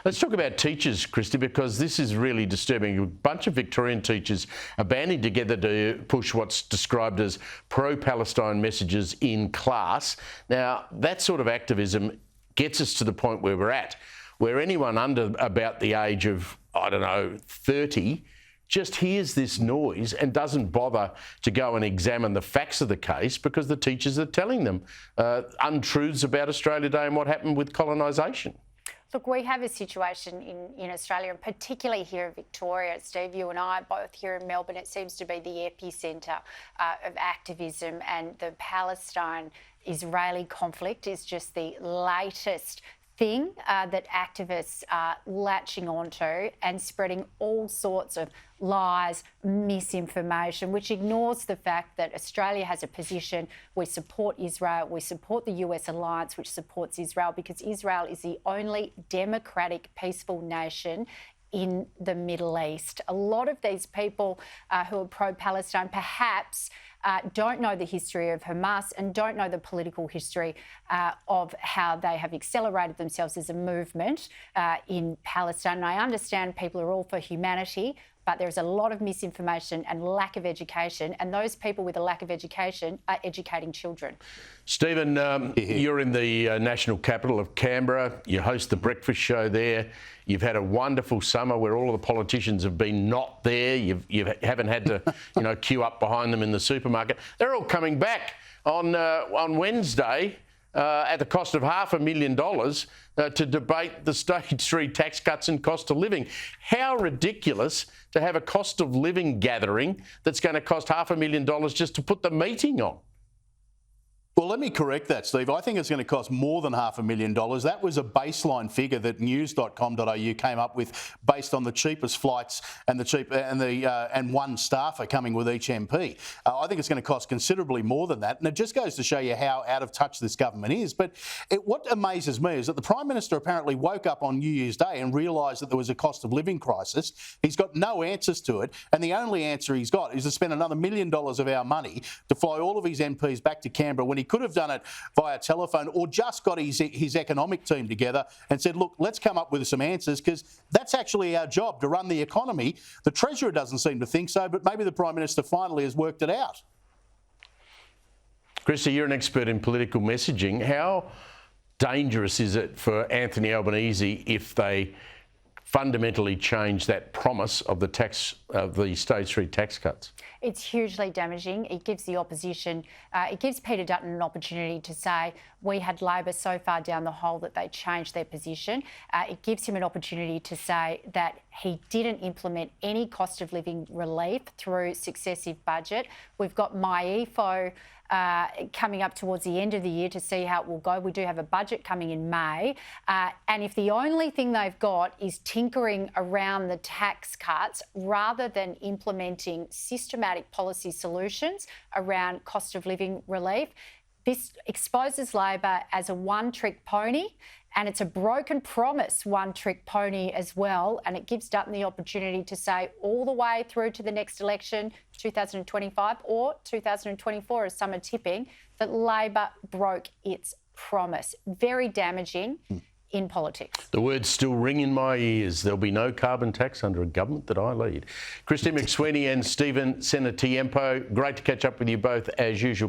Let's talk about teachers, Kristy, because this is really disturbing. A bunch of Victorian teachers are banding together to push what's described as pro-Palestine messages in class. Now, that sort of activism gets us to the point where we're at, where anyone under about the age of, 30, just hears this noise and doesn't bother to go and examine the facts of the case because the teachers are telling them untruths about Australia Day and what happened with colonisation. Look, we have a situation in Australia, and particularly here in Victoria. Steve, you and I both here in Melbourne, it seems to be the epicentre of activism, and the Palestine-Israeli conflict is just the latest thing that activists are latching onto and spreading all sorts of lies, misinformation, which ignores the fact that Australia has a position. We support Israel, we support the US alliance, which supports Israel, because Israel is the only democratic, peaceful nation in the Middle East. A lot of these people who are pro-Palestine perhaps don't know the history of Hamas and don't know the political history of how they have accelerated themselves as a movement in Palestine. And I understand people are all for humanity, but there's a lot of misinformation and lack of education, and those people with a lack of education are educating children. Stephen, you're in the national capital of Canberra. You host the breakfast show there. You've had a wonderful summer where all of the politicians have been not there. You haven't had to, queue up behind them in the supermarket. They're all coming back on Wednesday at the cost of $500,000 to debate the stage 3 tax cuts and cost of living. How ridiculous to have a cost of living gathering that's going to cost $500,000 just to put the meeting on. Well, let me correct that, Steve. I think it's going to cost more than $500,000. That was a baseline figure that news.com.au came up with based on the cheapest flights and one staffer coming with each MP. I think it's going to cost considerably more than that, and it just goes to show you how out of touch this government is. But what amazes me is that the Prime Minister apparently woke up on New Year's Day and realised that there was a cost of living crisis. He's got no answers to it, and the only answer he's got is to spend another $1 million of our money to fly all of his MPs back to Canberra when he could have done it via telephone, or just got his economic team together and said, look, let's come up with some answers, because that's actually our job, to run the economy. The Treasurer doesn't seem to think so, but maybe the Prime Minister finally has worked it out. Kristy, you're an expert in political messaging. How dangerous is it for Anthony Albanese if they fundamentally change that promise of the stage 3 tax cuts? It's hugely damaging. It gives the opposition, it gives Peter Dutton an opportunity to say, we had Labor so far down the hole that they changed their position. It gives him an opportunity to say that he didn't implement any cost of living relief through successive budget. We've got MyEFO coming up towards the end of the year to see how it will go. We do have a budget coming in May. And if the only thing they've got is tinkering around the tax cuts rather than implementing systematic policy solutions around cost of living relief, this exposes Labor as a one-trick pony, and it's a broken promise one-trick pony as well. And it gives Dutton the opportunity to say all the way through to the next election, 2025 or 2024, as some are tipping, that Labor broke its promise. Very damaging in politics. The words still ring in my ears. There'll be no carbon tax under a government that I lead. Kristy McSweeney and Stephen Senatiempo, great to catch up with you both as usual.